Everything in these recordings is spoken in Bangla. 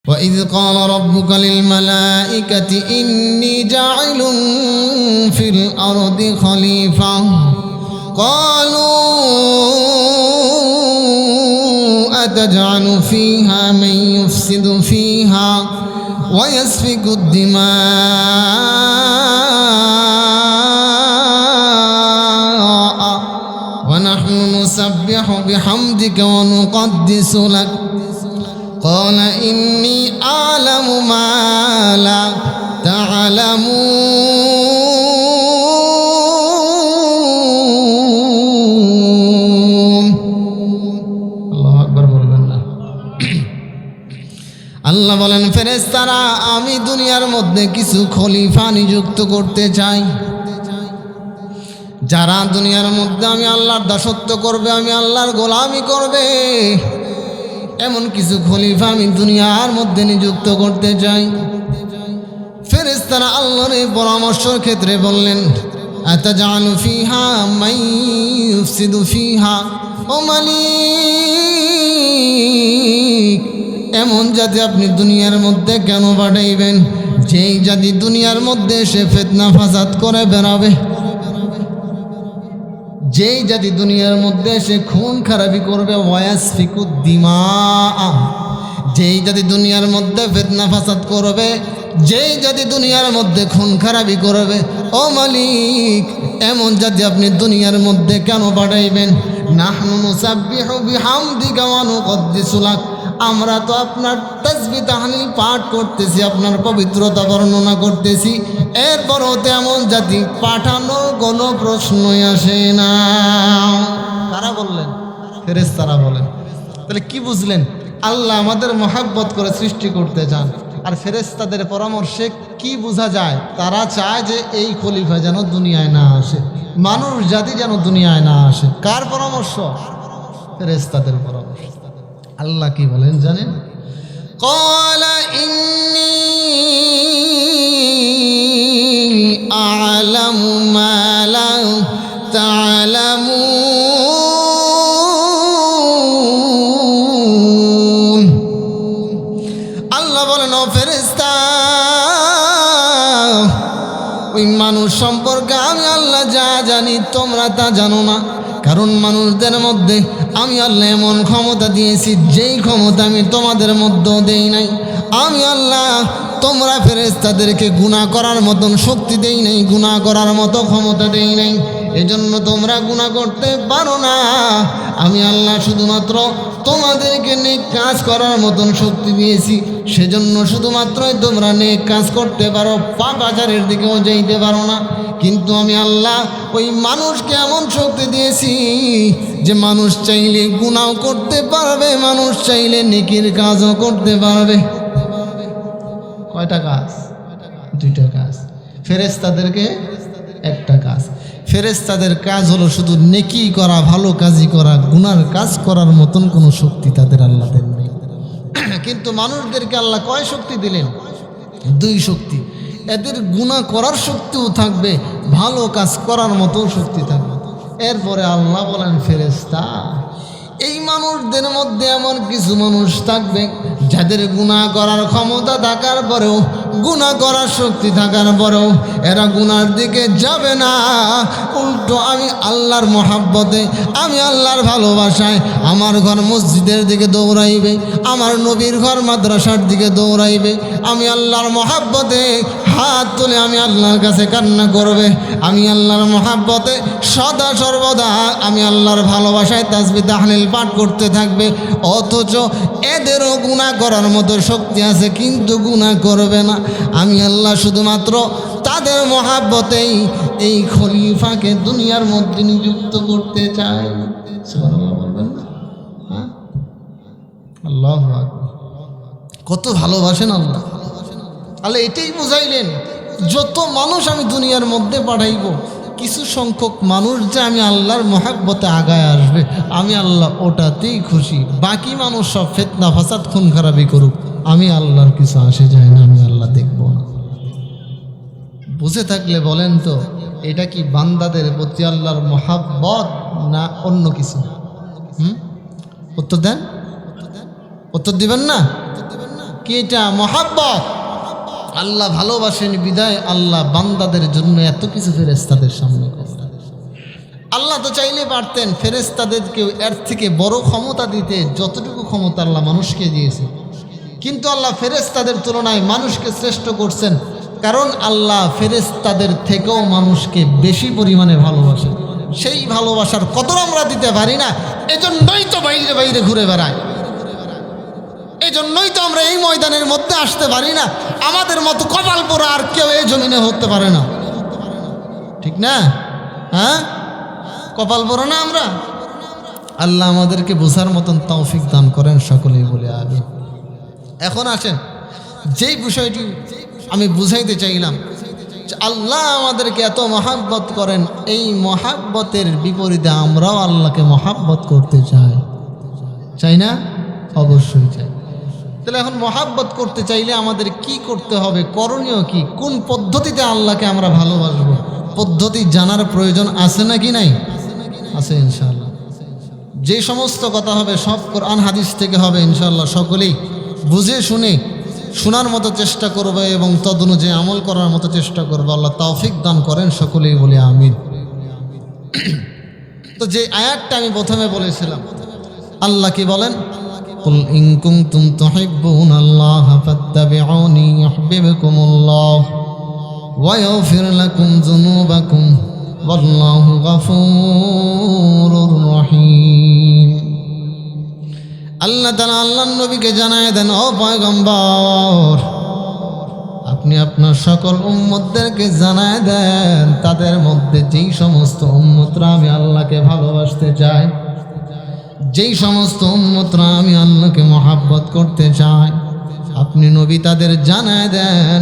وإذ قال ربك للملائكة إني جاعل في الأرض خليفة قالوا أتجعل فيها من يفسد فيها ويسفك الدماء ونحن نسبح بحمدك ونقدس لك قال إني أعلم ما لا تعلمون الله أكبر বলবেন না আল্লাহ বলেন ফেরেশতারা আমি দুনিয়ার মধ্যে কিছু খলিফা নিযুক্ত করতে চাই যারা দুনিয়ার মধ্যে আমি আল্লাহর দাসত্ব করবে আমি আল্লাহর গোলামি করবে এমন কিছু খলিফা আমি দুনিয়ার মধ্যে নিযুক্ত করতে চাই। ফেরেশতারা আল্লাহর এই পরামর্শের ক্ষেত্রে বললেন আতাজালু ফিহা মান ইউফসিদু ফিহা ও মালিক এমন জাতি আপনি দুনিয়ার মধ্যে কেন পাঠাইবেন যেই জাতি দুনিয়ার মধ্যে এসে ফিতনা ফাসাদ করে বেড়াবে, যেই জাতি দুনিয়ার মধ্যে সে খুন খারাপি করবে, ওয়াসফিকুদ দিমা যেই জাতি দুনিয়ার মধ্যে ফিতনা ফাসাদ করবে, যেই জাতি দুনিয়ার মধ্যে খুন খারাপি করবে, ও মালিক এমন জাতি আপনি দুনিয়ার মধ্যে কেন পাঠাইবেন? নাহনু নুসাব্বিহু বিহামদিকা ওয়া নুকদ্দিসু লাক আমরা তো আপনার তাসবিহ তাহলিল পাঠ করতেছি, আপনার পবিত্রতা বর্ণনা করতেছি, এরপরও তেমন জাতি পাঠানোর কোনো প্রশ্নই আসে না। কারা বললেন? ফেরেশতারা বলেন। তাহলে কি বুঝলেন? আল্লাহ আমাদের মহাব্বত করে সৃষ্টি করতে চান, আর ফেরেশতাদের পরামর্শে কি বোঝা যায়? তারা চায় যে এই খলিফা যেন দুনিয়ায় না আসে, মানুষ জাতি যেন দুনিয়ায় না আসে। কার পরামর্শ? ফেরেশতাদের পরামর্শ। আল্লাহ কি বলেন জানেন? ক্বালা ইন্নী আ'লামু মা লা তা'লামুন। আল্লাহ বলেন ও ফেরেশতা ওই মানুষ সম্পর্কে আমি আল্লাহ যা জানি তোমরা তা জানো না, কারণ মানুষদের মধ্যে আমি আল্লাহ এমন ক্ষমতা দিয়েছি যেই ক্ষমতা আমি তোমাদের মধ্যেও দেই নাই। আমি আল্লাহ তোমরা ফেরেশতাদেরকে গুনাহ করার মতন শক্তি দেই নাই, গুনাহ করার মতো ক্ষমতা দেই নাই, এজন্য তোমরা গুনাহ করতে পারো না। আমি আল্লাহ শুধুমাত্র তোমাদেরকে নেক কাজ করার মতন শক্তি দিয়েছি, সেজন্য শুধুমাত্রই তোমরা নেক কাজ করতে পারো, পাপ আচারের দিকেও যাইতে পারো না। কিন্তু আমি আল্লাহ ওই মানুষকে এমন শক্তি দিয়েছি যে মানুষ চাইলে গুনাহ করতে পারবে, মানুষ চাইলে নেকির কাজও করতে পারবে। কয়টা কাজ? দুইটা কাজ। ফেরেশতাদেরকে একটা কাজ। ফেরেশতাদের কাজ হলো শুধু নেকি করা, ভালো কাজই করা, গুনার কাজ করার মতন কোনো শক্তি তাদের আল্লাহ দেন নাই। কিন্তু মানুষদেরকে আল্লাহ কয় শক্তি দিলেন? দুই শক্তি। এদের গুনাহ করার শক্তিও থাকবে, ভালো কাজ করার মতো শক্তি থাকবে। এরপরে আল্লাহ বলেন ফেরেশতা এই মানুষদের মধ্যে এমন কিছু মানুষ থাকবে যাদের গুনাহ করার ক্ষমতা থাকার পরেও, গুনাহ করার শক্তি থাকার পরেও এরা গুনার দিকে যাবে না, উল্টো আমি আল্লাহর মহাব্বতে, আমি আল্লাহর ভালোবাসায় আমার ঘর মসজিদের দিকে দৌড়াইবে, আমার নবীর ঘর মাদ্রাসার দিকে দৌড়াইবে, আমি আল্লাহর মহাব্বতে হাত তুলে আমি আল্লাহর কাছে কান্না করবে, আমি আল্লাহর মহাব্বতে সদা সর্বদা আমি আল্লাহর ভালোবাসায় তাসবিহ তাহলিল পাঠ করতে থাকবে। অথচ এদেরও গুনাহ করার মতো শক্তি আছে কিন্তু গুনাহ করবে না। আমি আল্লাহ শুধুমাত্র তাদের মহাব্বতেই এই খলিফাকে দুনিয়ার মধ্যে নিযুক্ত করতে চাই। সুবহানাল্লাহ বলবেন না? হ্যাঁ, আল্লাহু আকবার। কত ভালোবাসেন আল্লাহ। আল্লাহ এটাই বুঝাইলেন, যত মানুষ আমি দুনিয়ার মধ্যে পাঠাইব, কিছু সংখ্যক মানুষ যে আমি আল্লাহর মহাব্বতে আগায় আসবে, আমি আল্লাহ ওটাতেই খুশি। বাকি মানুষ সব ফিতনা ফাসাদ খুন খারাপি করুক, আমি আল্লাহর কিছু আসে যায় না, আমি আল্লাহ দেখব না। বুঝে থাকলে বলেন তো এটা কি বান্দাদের প্রতি আল্লাহর মহাব্বত না অন্য কিছু? উত্তর দেন, উত্তর দিবেন না? কি এটা? মহাব্বত। আল্লাহ ভালোবাসেন বিদায় আল্লাহ বান্দাদের জন্য এত কিছু ফেরেশতাদের সামনে করেন। আল্লাহ তো চাইলে পারতেন ফেরেশতাদেরকেও এর থেকে বড় ক্ষমতা দিতে, যতটুকু ক্ষমতা আল্লাহ মানুষকে দিয়েছে, কিন্তু আল্লাহ ফেরেশতাদের তুলনায় মানুষকে শ্রেষ্ঠ করছেন, কারণ আল্লাহ ফেরেশতাদের থেকেও মানুষকে বেশি পরিমাণে ভালোবাসেন। সেই ভালোবাসার কদর আমরা দিতে পারি না, এজন্যই তো বাইরে বাইরে ঘুরে বেড়াই, এজন্যই তো আমরা এই ময়দানের মধ্যে আসতে পারি না। আমাদের মতো কপাল পোড়া আর কেউ এই জমিনে হতে পারে না, ঠিক না? হ্যাঁ, কপাল পোড়া না আমরা? আল্লাহ আমাদেরকে বোঝার মতন তৌফিক দান করেন, সকলেই বলে আমিন। এখন আসেন, যেই বিষয়টি আমি বুঝাইতে চাইলাম, আল্লাহ আমাদেরকে এত মহাব্বত করেন, এই মহাব্বতের বিপরীতে আমরাও আল্লাহকে মহাব্বত করতে চাই, চাই না? অবশ্যই চাই। তাহলে এখন মহাব্বত করতে চাইলে আমাদের কি করতে হবে, করণীয় কি, কোন পদ্ধতিতে আল্লাহকে আমরা ভালোবাসবো? পদ্ধতি জানার প্রয়োজন আছে নাকি নাই? আছে ইনশাআল্লাহ। যে সমস্ত কথা হবে সব কোরআন হাদিস থেকে হবে ইনশাআল্লাহ। সকলেই বুঝে শুনে শোনার মতো চেষ্টা করবে এবং তদনুযায়ী আমল করার মতো চেষ্টা করবে। আল্লাহ তৌফিক দান করেন, সকলেই বলি আমিন। তো যে আয়াতটা আমি প্রথমে বলেছিলাম, আল্লাহ কি বলেন? কুল ইন কুনতুম তুহিব্বুনাল্লাহ ফাত্তাবিউনি ইউহিব্বুকুমুল্লাহ ওয়া ইয়াগফির লাকুম যুনুবাকুম ওয়াল্লাহু গফুরুর রহিম। আল্লাহ তাআলা আল্লাহর নবীকে জানায় দেন, ও পয়গম্বর, আপনি আপনার সকল উম্মতদেরকে জানায় দেন, তাদের মধ্যে যেই সমস্ত উম্মতরা আমি আল্লাহকে ভালোবাসতে চাই, যেই সমস্ত উম্মতরা আমি আল্লাহকে মহাব্বত করতে চাই, আপনি নবী তাদের জানায় দেন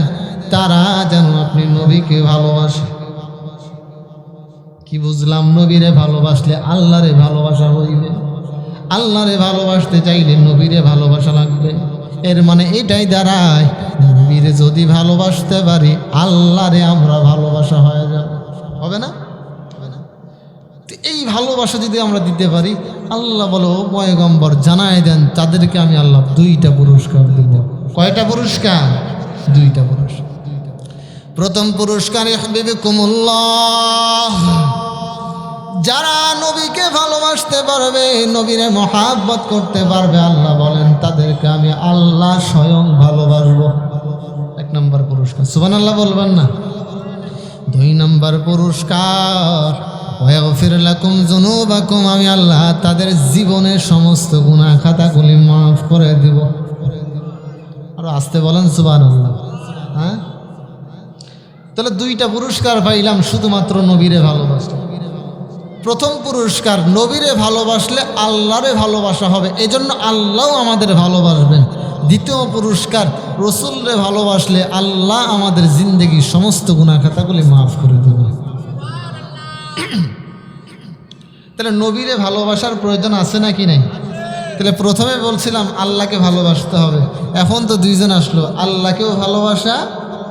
তারা যেন আপনি নবীকে ভালোবাসে। কি বুঝলাম? নবীরে ভালোবাসলে আল্লাহরে ভালোবাসা হইবে, আল্লাহরে ভালোবাসতে চাইলে নবীরে ভালোবাসা লাগবে। এর মানে এটাই দাঁড়ায়, নবীরে যদি ভালোবাসতে পারি আল্লাহরে আমরা ভালোবাসা হয়ে যাবে, হবে না? এই ভালোবাসা যদি আমরা দিতে পারি, আল্লাহ বলো পয়গম্বর জানায় দেন তাদেরকে আমি আল্লাহ 2টা পুরস্কার দেব। কয়টা পুরস্কার? 2টা পুরস্কার। প্রথম পুরস্কার ইউহিব্বুকুমুল্লাহ, যারা নবীকে ভালোবাসতে পারবে, নবীরে মহাব্বত করতে পারবে, আল্লাহ বলেন তাদেরকে আমি আল্লাহ স্বয়ং ভালোবাসবো। 1 নম্বর পুরস্কার, সুবহানাল্লাহ বলবেন না? 2 নম্বর পুরস্কার ওয়াগফির লাকুম যুনুবাকুম, আমি আল্লাহ তাদের জীবনের সমস্ত গুনাহ খাতাগুলি মাফ করে দেব। আর আসতে বলেন সুবহানাল্লাহ। হ্যাঁ, তাহলে 2টা পুরস্কার পাইলাম শুধুমাত্র নবীরে ভালোবাসলে। প্রথম পুরস্কার, নবীরে ভালোবাসলে আল্লাহরে ভালোবাসা হবে, এজন্য আল্লাহও আমাদের ভালোবাসবেন। দ্বিতীয় পুরস্কার, রসুলরে ভালোবাসলে আল্লাহ আমাদের জিন্দেগির সমস্ত গুনাহ খাতাগুলি মাফ করে দেবেন। তাহলে নবীরে ভালোবাসার প্রয়োজন আছে নাকি নাই? তাহলে প্রথমে বলছিলাম আল্লাহকে ভালোবাসতে হবে, এখন তো 2জন আসলো, আল্লাহকেও ভালোবাসা,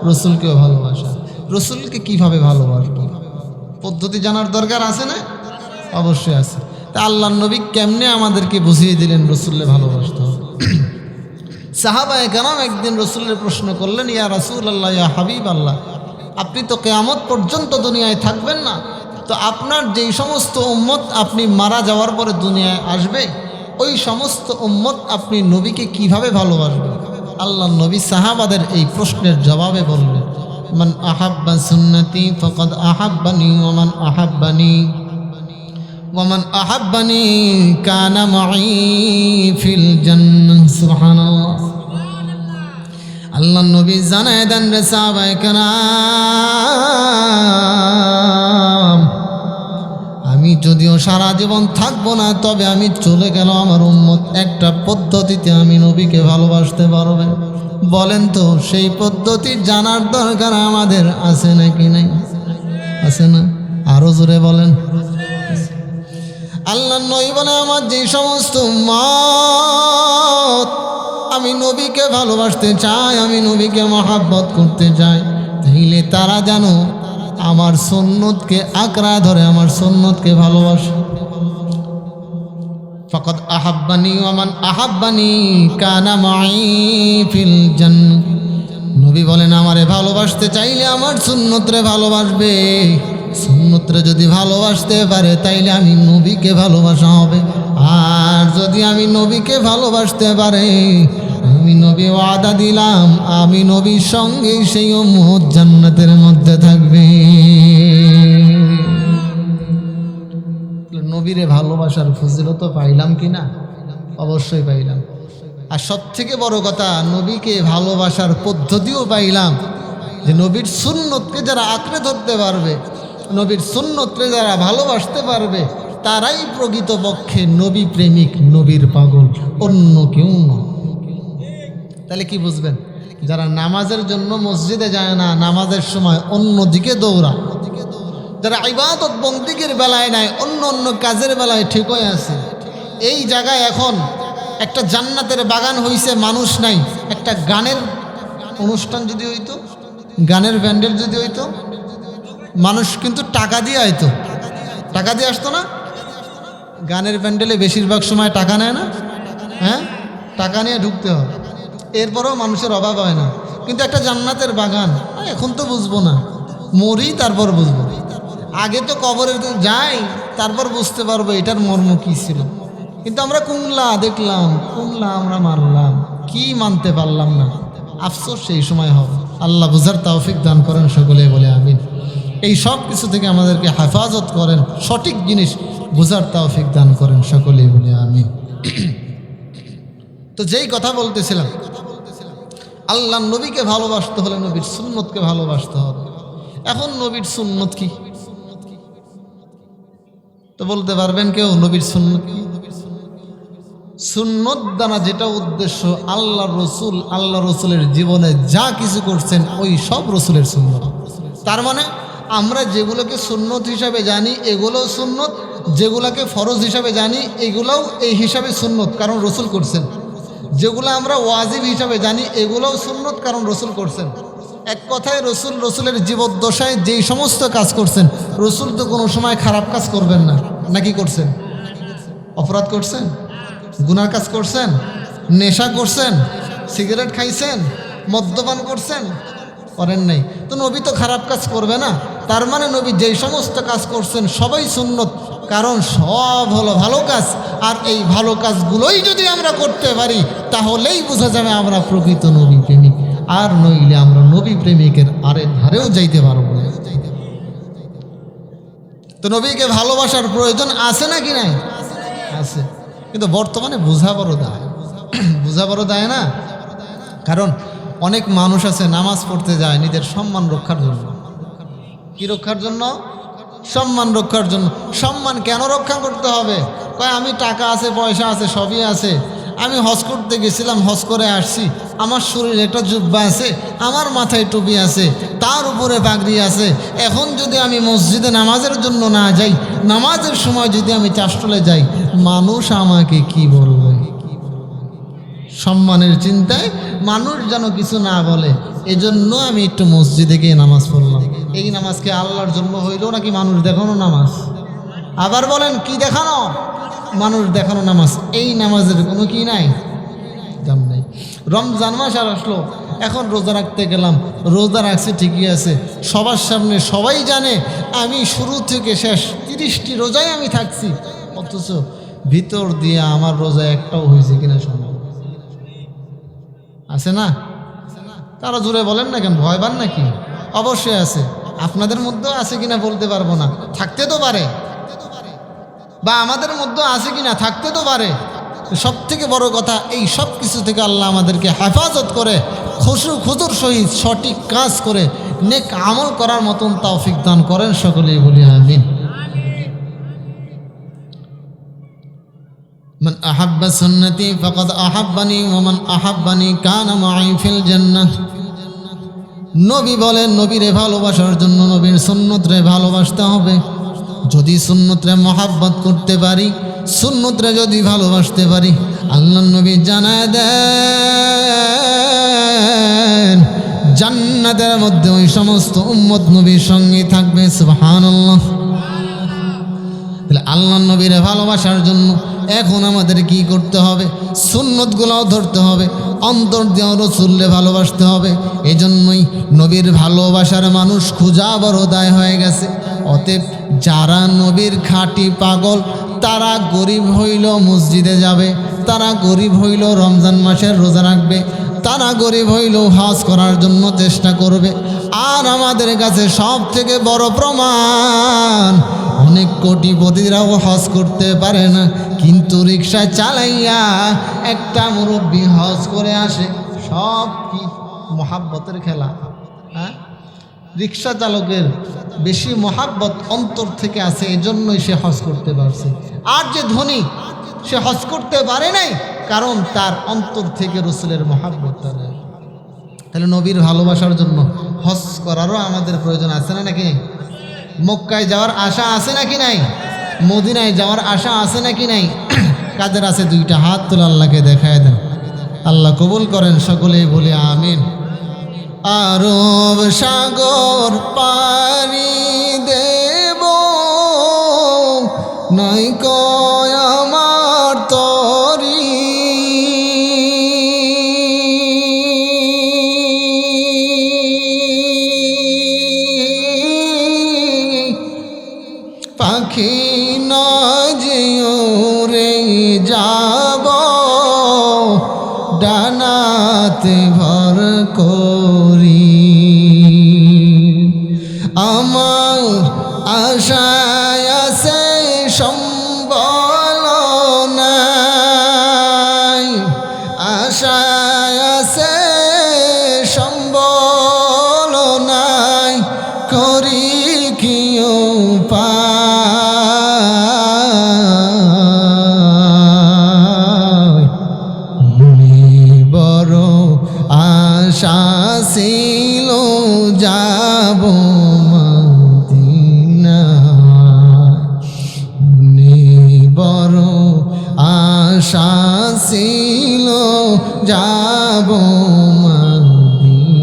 রসুলকেও ভালোবাসা। রসুলকে কিভাবে ভালোবাসবো? পদ্ধতি জানার দরকার আছে না? অবশ্যই আছে। তা আল্লাহর নবী কেমনে আমাদেরকে বুঝিয়ে দিলেন রসুলকে ভালোবাসতে হবে। সাহাবায়ে কেরাম একদিন রসুলের প্রশ্ন করলেন, ইয়া রাসূলুল্লাহ, ইয়া হাবিব আল্লাহ, আপনি তো কিয়ামত পর্যন্ত দুনিয়ায় থাকবেন না, তো আপনার যেই সমস্ত উম্মত আপনি মারা যাওয়ার পরে দুনিয়ায় আসবে, ওই সমস্ত উম্মত আপনি নবীকে কিভাবে ভালোবাসবেন? আল্লাহর নবী সাহাবাদের এই প্রশ্নের জবাবে বললেন, মান আহাব্বা সুন্নতি ফাকাদ আহাব্বানি ওয়া মান আহাব্বানি কানা মাই ফিল জান্নাহ। সুবহানাল্লাহ। আল্লাহর নবী জানায় দেন রে সাহাবায়ে কেরাম, আমি যদিও সারা জীবন থাকবো না, তবে আমি চলে গেল আমার উম্মত একটা পদ্ধতিতে আমি নবীকে ভালোবাসতে পারবে। বলেন তো সেই পদ্ধতি জানার দরকার আমাদের আছে নাকি নাই? আছে না? আরো জোরে বলেন। আল্লাহর নবী বলে, আমার যে সমস্ত উম্মত আমি নবীকে ভালোবাসতে চাই, আমি নবীকে মহাব্বত করতে চাই, তাইলে তারা জানো আমার সুন্নতকে আঁকড়া ধরে আমার সুন্নতকে ভালোবাসে। ফাকাদ আহাব্বানি ওয়া মান আহাব্বানি কানা মাই ফিল জান্নাহ। নবী বলেন আমারে ভালোবাসতে চাইলে আমার সুন্নতরে ভালোবাসবে, সুন্নতরে যদি ভালোবাসতে পারে তাইলে আমি নবীকে ভালোবাসা হবে। আর যদি আমি নবীকে ভালোবাসতে পারে, আমি নবী ওয়াদা দিলাম আমি নবীর সঙ্গে সেই উম্মত জান্নাতের মধ্যে থাকবে। নবীরে ভালোবাসার ফজিলত পাইলাম কিনা? অবশ্যই পাইলাম। আর সবথেকে বড় কথা, নবীকে ভালোবাসার পদ্ধতিও পাইলাম, যে নবীর সুন্নতকে যারা আঁকড়ে ধরতে পারবে, নবীর সুন্নতকে যারা ভালোবাসতে পারবে, তারাই প্রকৃতপক্ষে নবী প্রেমিক, নবীর পাগল, অন্য কেউ নয়। তাহলে কি বুঝবেন? যারা নামাজের জন্য মসজিদে যায় না, নামাজের সময় অন্যদিকে দৌড়ায়, যারা ইবাদত বন্দিগির বেলায় নাই, অন্য অন্য কাজের বেলায় ঠিক হয়ে আছে, এই জায়গায় এখন একটা জান্নাতের বাগান হইছে, মানুষ নাই। একটা গানের অনুষ্ঠান যদি হইতো, গানের ব্যান্ডেল যদি হইতো, মানুষ কিন্তু টাকা দিয়ে আইতো, টাকা দিয়ে আসতো না? গানের প্যান্ডেলে বেশিরভাগ সময় টাকা নেয় না? হ্যাঁ, টাকা নিয়ে ঢুকতে হয়, এরপরেও মানুষের অভাব হয় না। কিন্তু একটা জান্নাতের বাগান এখন তো বুঝবো না, মরি তারপর বুঝবো। আগে তো কবরে যাই, তারপর বুঝতে পারবো এটার মর্ম কী ছিল। কিন্তু আমরা কুমলা দেখলাম, কুমলা আমরা মারলাম, কি মানতে পারলাম না, আফসোস সেই সময় হবে। আল্লাহ বুঝার তৌফিক দান করেন, সকলে বলে আমিন। এই সব কিছু থেকে আমাদেরকে হেফাজত করেন, সঠিক জিনিস বুঝার তৌফিক দান করেন, সকলেই বলে আমিন। তো যেই কথা বলতেছিলাম, আল্লাহ নবীকে ভালোবাসতে হলে নবীর সুন্নতকে ভালোবাসতে হবে। এখন নবীর সুন্নত কি তো বলতে পারবেন কেউ? নবীর সুন্নত কি? সুন্নত দ্বারা যেটা উদ্দেশ্য, আল্লাহ রসুল, আল্লাহ রসুলের জীবনে যা কিছু করছেন ওই সব রসুলের সুন্নত। তার মানে আমরা যেগুলোকে সুন্নত হিসাবে জানি এগুলোও সুন্নত, যেগুলোকে ফরজ হিসাবে জানি এগুলোও এই হিসাবে সুন্নত, কারণ রসুল করছেন। যেগুলো আমরা ওয়াজিব হিসাবে জানি এগুলোও সুন্নত, কারণ রসুল করছেন। এক কথায় রসুল, রসুলের জীবদ্দশায় যেই সমস্ত কাজ করছেন, রসুল তো কোনো সময় খারাপ কাজ করবেন না, নাকি করছেন? অপরাধ করছেন, গুনার কাজ করছেন, নেশা করছেন, সিগারেট খাইছেন, মদ্যপান করছেন? করেন নাই। তো নবী তো খারাপ কাজ করবে না। তার মানে নবী যেই সমস্ত কাজ করছেন সবাই সুন্নত, কারণ সব হলো ভালো কাজ। আর এই ভালো কাজগুলোই যদি আমরা করতে পারি তাহলেই বোঝা যাবে আমরা প্রকৃত নবী প্রেমিক। আর নইলে আমরা নবী প্রেমিকের ধারেও যাইতে পারবো না। তো নবীকে ভালোবাসার প্রয়োজন আছে নাকি নাই? আছে, কিন্তু বর্তমানে বোঝা বড় দায়, বোঝা বড় দায় না। কারণ অনেক মানুষ আছে নামাজ পড়তে যায় নিজের সম্মান রক্ষার জন্য। কি রক্ষার জন্য? সম্মান রক্ষার জন্য। সম্মান কেন রক্ষা করতে হবে? কয় আমি টাকা আছে, পয়সা আছে, সবই আছে, আমি হজ করতে গেছিলাম, হজ করে আসছি, আমার শরীরে একটা জুব্বা আছে, আমার মাথায় টুপি আছে, তার উপরে পাগড়ি আছে, এখন যদি আমি মসজিদে নামাজের জন্য না যাই, নামাজের সময় যদি আমি চাষটলে যাই, মানুষ আমাকে কি বলবে? সম্মানের চিন্তায় মানুষ যেন কিছু না বলে, এজন্য আমি একটু মসজিদে গিয়ে নামাজ পড়লাম। এই নামাজকে আল্লাহর জন্য হইল নাকি মানুষ দেখানো নামাজ? আবার বলেন কি দেখানো? মানুষ দেখানো নামাজ। এই নামাজের কোনো কি নাই, দাম নাই। রমজান মাস আর আসলো, এখন রোজা রাখতে গেলাম, রোজা রাখছি ঠিকই আছে, সবার সামনে সবাই জানে আমি শুরু থেকে শেষ 30টি রোজায় আমি থাকছি, অথচ ভিতর দিয়ে আমার রোজা একটাও হয়েছে কিনা সম্ভব আছে না? তারা জুড়ে বলেন না কেন, ভয় পান নাকি? অবশ্যই আছে, আপনাদের মধ্যেও আছে কিনা বলতে পারবো না, থাকতে তো পারে, বা আমাদের মধ্যে আছে কিনা থাকতে তো পারে। সব থেকে বড় কথা, এই সব কিছু থেকে আল্লাহ আমাদেরকে হেফাজত করে খুশু খুজুর সহিত সঠিক কাজ করে নেক আমল করার মতন তৌফিক দান করেন, সকলেই বলি আমিন। মান আহাব্বা সুন্নতি ফাকাদ আহাব্বানি ওয়া মান আহাব্বানি কানা মাই ফিল জান্নাহ। নবী বলেন নবীরে ভালোবাসার জন্য নবীর সুন্নতরে ভালোবাসতে হবে। যদি সুন্নতরে মহাব্বত করতে পারি, সুন্নতরে যদি ভালোবাসতে পারি, আল্লাহ নবী জানায় দেন জান্নাতের মধ্যে ওই সমস্ত উম্মত নবীর সঙ্গে থাকবে। সুবহানাল্লাহ। তাহলে আল্লাহ নবীরে ভালোবাসার জন্য এখন আমাদের কি করতে হবে? সুন্নতগুলোও ধরতে হবে, অন্তর দিয়েও রসুলকে ভালোবাসতে হবে। এজন্যই নবীর ভালোবাসার মানুষ খুঁজা বড় দায় হয়ে গেছে। অতএব যারা নবীর খাঁটি পাগল, তারা গরিব হইল মসজিদে যাবে, তারা গরিব হইল রমজান মাসের রোজা রাখবে, তারা গরিব হইল হজ করার জন্য চেষ্টা করবে। আর আমাদের কাছে সব থেকে বড় প্রমাণ, অনেক কোটিপতিরাও হজ করতে পারে না, কিন্তু রিক্সা চালাইয়া একটা মুরব্বী হজ করে আসে। সব কি মহাব্বতের খেলা? হ্যাঁ, রিক্সা চালকের বেশি মহাব্বত অন্তর থেকে আছে, এজন্যই সে হজ করতে পারছে। আর যে ধনী, সে হজ করতে পারে নাই, কারণ তার অন্তর থেকে রসুলের মহাব্বতটা নেই। তাহলে নবীর ভালোবাসার জন্য হজ করারও আমাদের প্রয়োজন আছে না নাকি? মক্কায় যাওয়ার আশা আছে নাকি নাই? মদিনায় যাওয়ার আশা আছে নাকি নাই? কাদের আছে? দুইটা হাত তুলে আল্লাহকে দেখায় দেন। আল্লাহ কবুল করেন, সকলেই বলে আমিন। আরব সাগর পাড়ি দেব, নয়কো আমার তরি, পাখি না যেও রে যাব, ডানাতে ভর করি। আমার আশায় আছে সম্বল নাই, আশায় আছে সম্বল নাই, করি কি উপায়? বড় আশা ছিল যাব মদিনায়, বড় আশা ছিল যাব মদিনায়।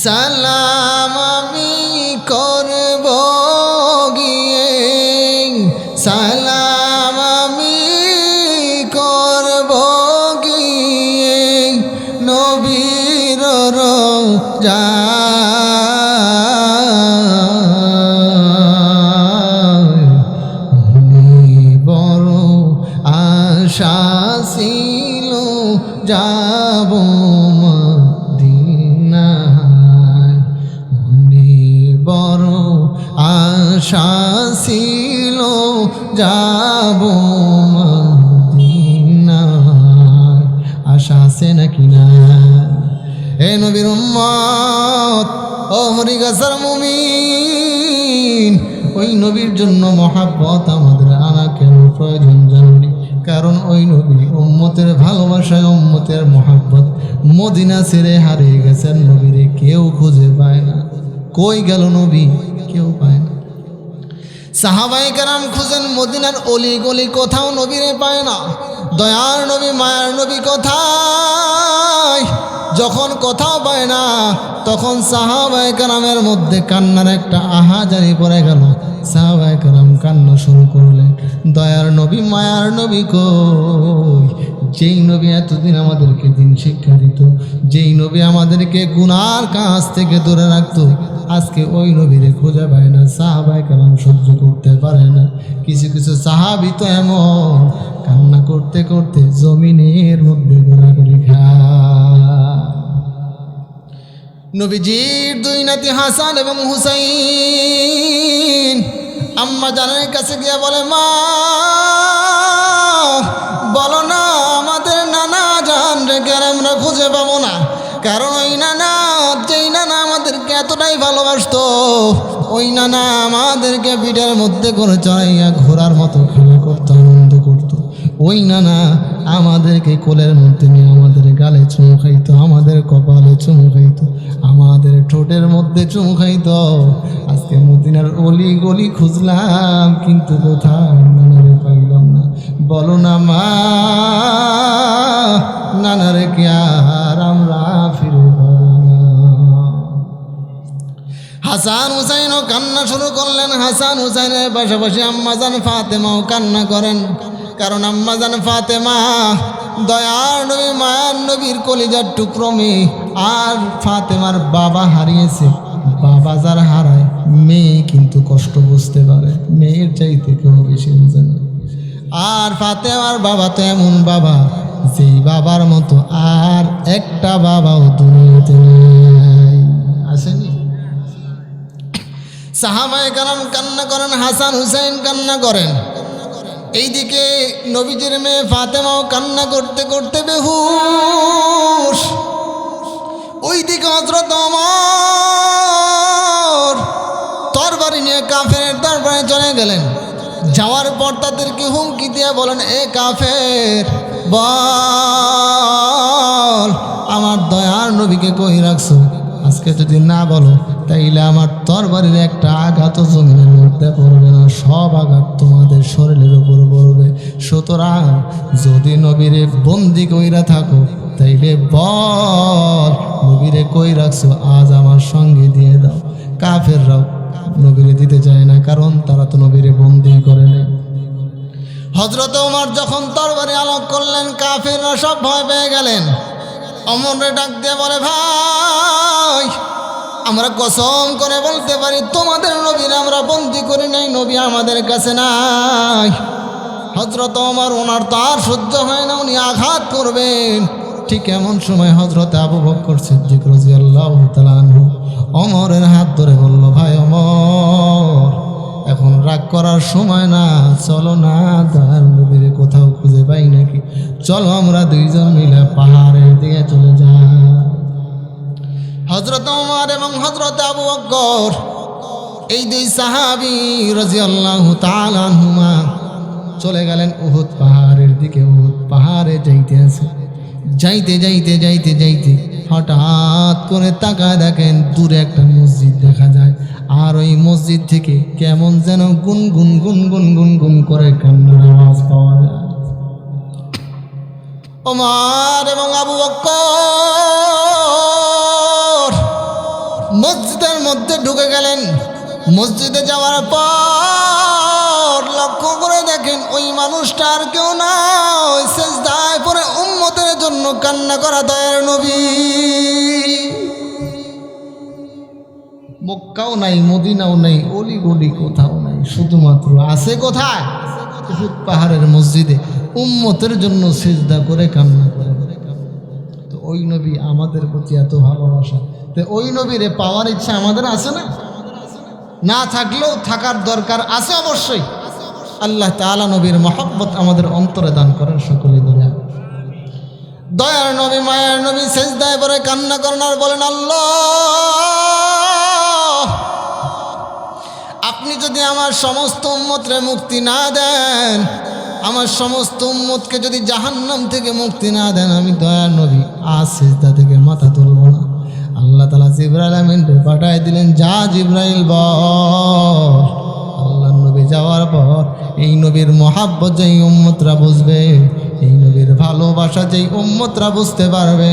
সালাম আমি করব গিয়ে, সালাম আমি করব গিয়ে নবীর রোজায়। বড় আশা ছিল যাব মদিনায়, বড় আশা ছিল যাব মদিনায়। আশা আছে নাকি না? এ নবীর উম্মত, ও হরিগাছার মুমিন, ওই নবীর জন্য মহাব্বত আমাদের আনা কেন প্রয়োজন জানি? কারণ ওই নবী উম্মতের ভালোবাসায়, উম্মতের মহাব্বত মদিনা ছেড়ে হারিয়ে গেছেন। নবীরে কেউ খুঁজে পায় না। কই গেল নবী? কেউ পায় না। সাহাবায়ে কেরাম খুঁজেন মদিনার অলি গলি, কোথাও নবীরে পায় না। দয়ার নবী, মায়ার নবী কোথায়? যখন কোথাও পায় না, তখন সাহাবায়ে কেরামের মধ্যে কান্নার একটা আহাজারি পড়ে গেল। সাহাবায়ে কেরাম কান্না শুরু করলেন, দয়ার নবী, মায়ার নবী কই? যেই নবী এতদিন আমাদেরকে দিন শিক্ষা দিত, যেই নবী আমাদেরকে গুনার কাছ থেকে দূরে রাখতো, আজকে ওই নবীরে খুঁজে পায় না। সাহাবায়ে কেরাম সহ্য করতে পারে না। কিছু কিছু সাহাবী তো এমন কান্না করতে করতে জমিনের মধ্যে ঘোরাঘুরি খায়। নবীজির দুই নাতি হাসান এবং হুসাইন আম্মা জানের কাছে গিয়ে বলে, মা বলো না আমাদের নানা জান রেখে আমরা খুঁজে পাবো না। কারণ ওই নানা, যেই নানা আমাদেরকে এতটাই ভালোবাসতো, ওই নানা আমাদেরকে পিঠের মধ্যে করে চড়াইয়া ঘোড়ার মতো খেলা করতো, আনন্দ করতো। ওই নানা আমাদেরকে কোলের মধ্যে নিয়ে আমাদের গালে চুমু খাইতো, আমাদের কপালে চুমু খাইতো, আমাদের ঠোঁটের মধ্যে চুমু খাইতো। আজকে মদিনার অলি গলি খুঁজলাম, কিন্তু কোথাও নানারে পাইলাম না। বলো না মা, নানারে কি আর আমরা ফিরে পাবো না? হাসান হুসাইনও কান্না শুরু করলেন। হাসান হুসাইনের পাশাপাশি আম্মাজান ফাতেমাও কান্না করেন। কারণ আম্মাজান ফাতেমা দয়ার নবী মায়ার নবীর কলিজার টুকরো মেয়ে। আর ফাতেমার বাবা হারিয়েছে। বাবা যার হারায় মেয়ে কিন্তু কষ্ট বুঝতে পারে, মেয়ের চাইতে কেউ বেশি বুঝে না। আর ফাতেমার বাবা তো এমন বাবা, যেই বাবার মতো আর একটা বাবাও দুনিয়াতে নেই। আসেনি? সাহাবায়ে কেরাম কান্না করেন, হাসান হুসাইন কান্না করেন। এইদিকে নবীজির মেয়ে ফাতেমাও কান্না করতে করতে বেহুশ। ওইদিকে হযরত ওমর তরবারি নিয়ে কাফেরের দরবারে চলে গেলেন। যাওয়ার পর তাদেরকে হুমকি দিয়ে বলেন, এ কাফের, বল আমার দয়ার নবীকে কই রাখছো? আজকে যদি না বলো তাইলে আমার তরবারির একটা আঘাত জমিনের মধ্যে পড়বে না, সব আঘাত তোমাদের শরীরের উপর পড়বে। সুতরাং যদি নবীরে বন্দি কইরা থাকো তাইলে বল নবীরে কই রাখছো, আজ আমার সঙ্গে দিয়ে দাও। কাফেররাও নবীরে দিতে চায় না, কারণ তারা তো নবীরে বন্দি করে নেয়। হযরত ওমর যখন তরবারি আলোক করলেন, কাফেররা সব ভয় পেয়ে গেলেন। ওমরে ডাক দিয়ে বলে, ভাই, আমরা কসম করে বলতে পারি তোমাদের নবীর আমরা বন্দি করি নাই, নবী আমাদের কাছে নাই। হযরত ওমর, ওনার তো আর সহ্য হয় না, উনি আঘাত করবেন। ঠিক এমন সময় হযরত আবু বকর সিদ্দিক রাদিয়াল্লাহু তাআলা আনহু ওমরের হাত ধরে বলল, ভাই ওমর, এখন রাগ করার সময় না, চলো না, তার নবীর কোথাও খুঁজে পাই নাকি, চলো আমরা দুইজন মিলে পাহাড়ের দিকে চলে যাই। হযরত ওমর এবং হযরত আবু বকর, এই দুই সাহাবী রাদিয়াল্লাহু তাআলা আনহুমা চলে গেলেন উহুদ পাহাড়ের দিকে। উহুদ পাহাড়ে যাইতে আছে, যাইতে যাইতে যাইতে যাইতে হঠাৎ করে তাকায় দেখেন দূরে একটা মসজিদ দেখা যায়। আর ওই মসজিদ থেকে কেমন যেন গুনগুন গুনগুন গুনগুন করে কান্নার আওয়াজ পাওয়া যায়। ওমর এবং আবু বকর মসজিদের মধ্যে ঢুকে গেলেন। মসজিদে যাওয়ার পর লক্ষ্য করে দেখেন ওই মানুষটা আর কেউ না, ওই সেজদায় পড়ে উম্মতের জন্য কান্না করা দয়ার নবী। মক্কাও নাই, মদিনাও নাই, অলিগলি কোথাও নাই, শুধুমাত্র আছে কোথায়? উহুদ পাহাড়ের মসজিদে উম্মতের জন্য সিজদা করে কান্না করে। তো ওই নবী আমাদের প্রতি এত ভালোবাসা, তো ওই নবীরে পাওয়ার ইচ্ছা আমাদের আছে না? না থাকলেও থাকার দরকার আছে অবশ্যই। আল্লাহ তাআলা নবীর মহব্বত আমাদের অন্তরে দান করেন সকলে বলে। দয়ার নবী মায়ার নবী সিজদায় পড়ে কান্না করেন আর বলেন, আল্লাহ, আপনি যদি আমার সমস্ত উম্মতরে মুক্তি না দেন, আমার সমস্ত উম্মতকে যদি জাহান্নাম থেকে মুক্তি না দেন, আমি দয়ার নবী আজ সিজদা থেকে মাথা তুলব না। আল্লাহ তাআলা জিবরাইল আমিনকে পাঠায় দিলেন, যা জিবরাইল বল। আল্লাহ নবী যাওয়ার পর এই নবীর মহাব্বত যেই উম্মতরা বুঝবে, এই নবীর ভালোবাসা যেই উম্মতরা বুঝতে পারবে,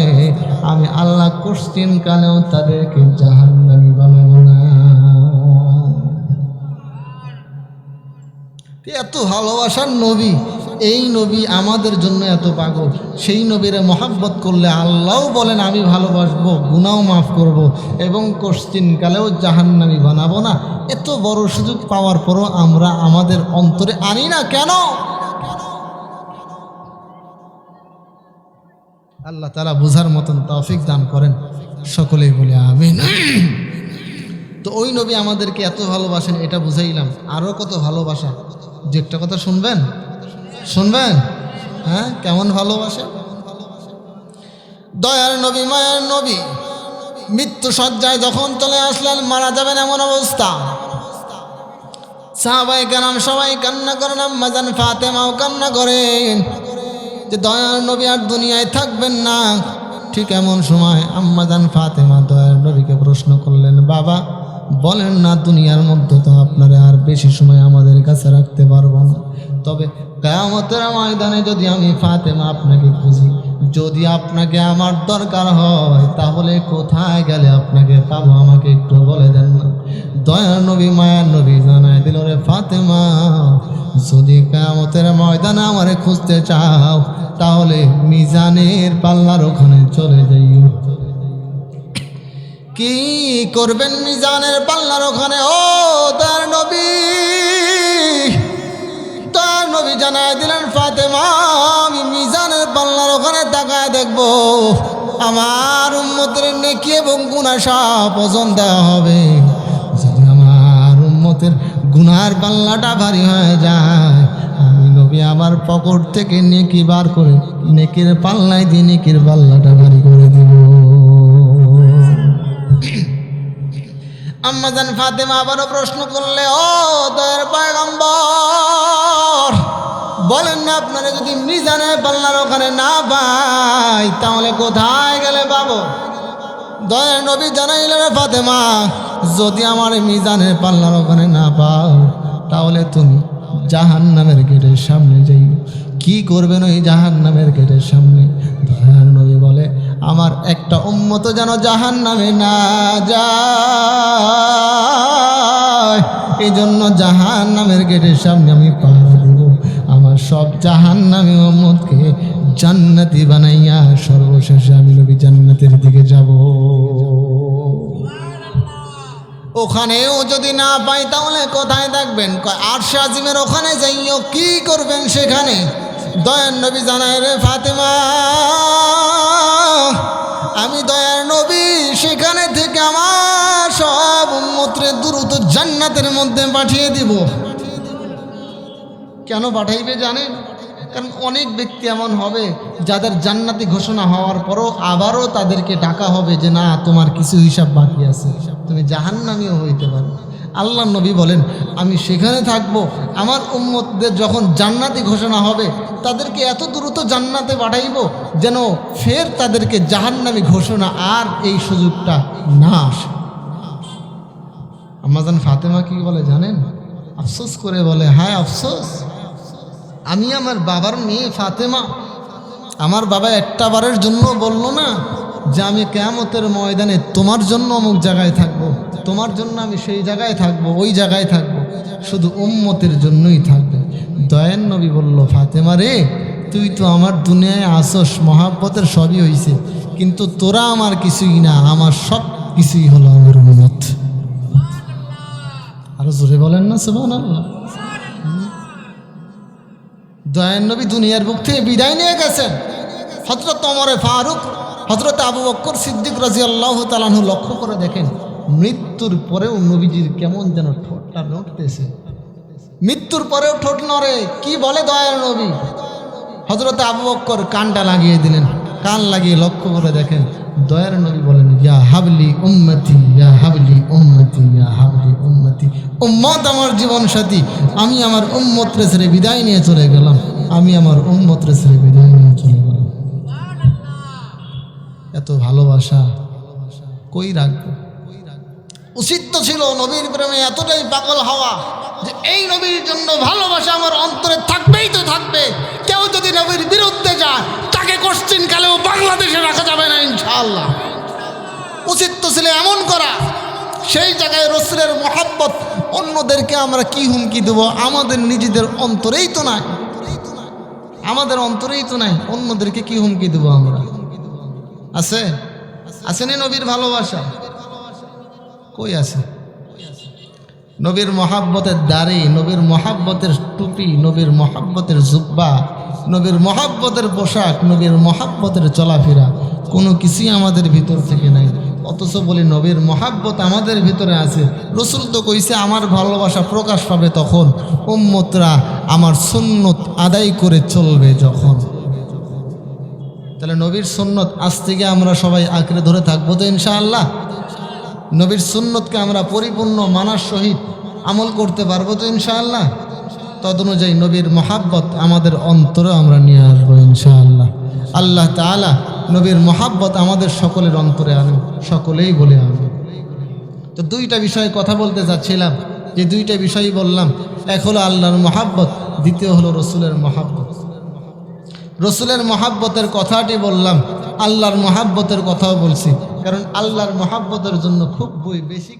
আমি আল্লাহ কোশ্চিন কালেও তাদেরকে জাহান্নামী বানাবো না। এত ভালোবাসার নবী, এই নবী আমাদের জন্য এত পাগল। সেই নবীরে মহাব্বত করলে আল্লাহও বলেন আমি ভালোবাসবো, গুনাহও মাফ করব, এবং কোশ্চিন কালেও জাহান্নামী বানাবো না। এত বড় সুযোগ পাওয়ার পরও আমরা আমাদের অন্তরে আনি না কেন? আল্লাহ তাআলা বুঝার মতন তৌফিক দান করেন, সকলেই বলে আমিন। তো ওই নবী আমাদেরকে এত ভালোবাসেন, এটা বুঝাইলাম। আরও কত ভালোবাসা, যে একটা কথা শুনবেন, শুনবেন? হ্যাঁ, কেমন ভালোবাসে দয়ার নবী মায়ার নবী। মৃত্যু সজ্জায় যখন চলে আসলেন, মারা যাবেন এমন অবস্থা, সাহাবায়ে কেরাম সবাই কান্না করেন, আম্মা জান ফাতেমাও কান্না করেন যে দয়ার নবী আর দুনিয়ায় থাকবেন না। ঠিক এমন সময় আম্মা জান ফাতেমা দয়ার নবীকে প্রশ্ন করলেন, বাবা বলেন না দুনিয়ার মধ্যে তো আপনারা আর বেশি সময় আমাদের কাছে রাখতে পারবো না, তবে কিয়ামতের ময়দানে যদি আমি ফাতেমা আপনাকে খুঁজি, যদি আপনাকে আমার দরকার হয়, তাহলে কোথায় গেলে আপনাকে পাবো আমাকে একটু বলে দেন না। দয়ার নবী মায়ার নবী জানায় দিল, রে ফাতেমা, যদি কিয়ামতের ময়দানে আমারে খুঁজতে চাও, তাহলে মিজানের পাল্লার ওখানে চলে যাইও। কি করবেন মিজানের পাল্লার ওখানে? ও দয়ার নবী, দয়ার নবী জানায় দিলেন, ফাতেমা, আমি মিজানের পাল্লার ওখানে তাকায় দেখবো আমার উম্মতের নেকি এবং গুনাহ সব ওজন দেওয়া হবে। যদি আমার উম্মতের গুনার পাল্লাটা ভারী হয়ে যায়, আমি নবী আমার পকেট থেকে নেকি বার করে নেকির পাল্লায় দিয়ে নেকির পাল্লাটা ভারী করে দিব। আম্মাজান ফাতেমা আবারও প্রশ্ন করলে, ও দয়ার পয়গম্বর, বলেন না আপনারা যদি মিজানের পাল্লার ওখানে না পাই, তাহলে কোথায় গেলে পাবো? দয়ার নবী জানাইলেন, ফাতেমা, যদি আমার মিজানের পাল্লার ওখানে না পাও, তাহলে তুমি জাহান্নামের গেটের সামনে যাই। কি করবেন ওই জাহান্নামের গেটের সামনে? দয়ার নবী বলে, আমার একটা উম্মত যেন জাহান্নামে না যায়, এই জন্য জাহান্নামের গেটের সামনে আমি পাহারা দেব। আমার সব জাহান্নামী উম্মতকে জান্নাতি বানাইয়া সর্বশেষে আমি নবী জান্নাতের দিকে যাব। ওখানেও যদি না পাই, তাহলে কোথায় থাকবেন? আরশে আজিমের ওখানে যাইও। কি করবেন সেখানে? দয়ার নবী জানায়, রে ফাতেমা, আমি দয়ার নবী সেখানে থেকে আমার সব উম্মতরে দ্রুত জান্নাতের মধ্যে পাঠিয়ে দিব। কেন পাঠাইবে জানেন? কারণ অনেক ব্যক্তি এমন হবে যাদের জান্নাতি ঘোষণা হওয়ার পরও আবারও তাদেরকে ডাকা হবে যে না, তোমার কিছু হিসাব বাকি আছে, তুমি জাহান্নামীও হইতে পারো। আল্লাহ নবী বলেন, আমি সেখানে থাকবো, আমার উম্মতদের যখন জান্নাতি ঘোষণা হবে তাদেরকে এত দ্রুত জান্নাতে পাঠাইব যেন ফের তাদেরকে জাহান্নামী ঘোষণা আর এই সুযোগটা না আসে। আম্মাজান ফাতেমা কি বলে জানেন? আফসোস করে বলে, হায় আফসোস, আমি আমার বাবার মেয়ে ফাতেমা, আমার বাবা একটা বারের জন্য বললো না যে আমি কিয়ামতের ময়দানে তোমার জন্য অমুক জায়গায় থাকবো, তোমার জন্য আমি সেই জায়গায় থাকবো, ওই জায়গায় থাকবো, শুধু উম্মতের জন্যই থাকবে। দয়ার নবী বলল, ফাতেমা রে, তুই তো আমার দুনিয়ায় আসস, মহাব্বতের সবই হইছে, কিন্তু তোরা আমার কিছুই না, আমার সব কিছুই হলো আমার উম্মত। আরো জোরে বলেন না সুবহানাল্লাহ। দয়ার নবী দুনিয়ার বুক থেকে বিদায় নিয়ে গেছেন। হযরত ওমর ফারুক, হযরত আবু বকর সিদ্দিক রাদিয়াল্লাহু তাআলা আনহু লক্ষ্য করে দেখেন, মৃত্যুর পরেও নবীজির কেমন যেন ঠোঁটটা নড়তেছে। মৃত্যুর পরেও ঠোঁট নড়ে। কি বলে দয়ার নবী? হযরত আবু বকর কানটা লাগিয়ে দিলেন, কান লাগিয়ে লক্ষ্য করে দেখেন, দয়ার নবী বলেন, ইয়া হাবলি উম্মতি, ইয়া হাবলি উম্মতি, ইয়া হাবলি উম্মতি। উম্মত আমার জীবন সাথী, আমি আমার উম্মতরে ছেড়ে বিদায় নিয়ে চলে গেলাম, আমি আমার উম্মতরে ছেড়ে বিদায় নিয়ে চলে গেলাম। এত ভালোবাসা কই রাখবো? উচিত তো ছিল নবীর প্রেমে এতটাই পাগল হওয়া যে এই নবীর জন্য ভালোবাসা আমার অন্তরে থাকবেই তো থাকবে। কেউ যদি নবীর বিরুদ্ধে যায়, তাকে কোশ্চিন কালেও বাংলাদেশে রাখা যাবে না ইনশাআল্লাহ। উচিত তো ছিল এমন করা। সেই জায়গায় রাসূলের মহব্বত অন্যদেরকে আমরা কি হুমকি দেব? আমাদের নিজেদের অন্তরেই তো নাই, আমাদের অন্তরেই তো নাই, অন্যদেরকে কি হুমকি দেব আমরা? আছে আসেনি নবীর ভালোবাসা? কই আছে? নবীর মহাব্বতের দাড়ি, নবীর মহাব্বতের টুপি, নবীর মহাব্বতের জুব্বা, নবীর মহাব্বতের পোশাক, নবীর মহাব্বতের চলাফেরা, কোনো কিছুই আমাদের ভিতর থেকে নাই। অথচ বলি নবীর মহাব্বত আমাদের ভিতরে আছে। রাসূল তো কইছে, আমার ভালোবাসা প্রকাশ পাবে তখন উম্মতরা আমার সুন্নত আদায় করে চলবে যখন। তাহলে নবীর সুন্নত আজ থেকে আমরা সবাই আঁকড়ে ধরে থাকবো তো ইনশাআল্লাহ? নবীর সুন্নতকে আমরা পরিপূর্ণ মানার সহিত আমল করতে পারবো তো ইনশাআল্লাহ? তদনুযায়ী নবীর মহাব্বত আমাদের অন্তরে আমরা নিয়ে আসবো ইনশাআল্লাহ। আল্লাহ তাআলা নবীর মহাব্বত আমাদের সকলের অন্তরে আনুন, সকলেই বলে আনুন। তো দুইটা বিষয়ে কথা বলতে চাচ্ছিলাম, যে দুইটা বিষয়ই বললাম। এক হলো আল্লাহর মহাব্বত, দ্বিতীয় হলো রসুলের মহাব্বত। রসুলের মহাব্বতের কথাটি বললাম, আল্লাহর মহাব্বতের কথাও বলছি, কারণ আল্লাহর মহাব্বতের জন্য খুব বেশি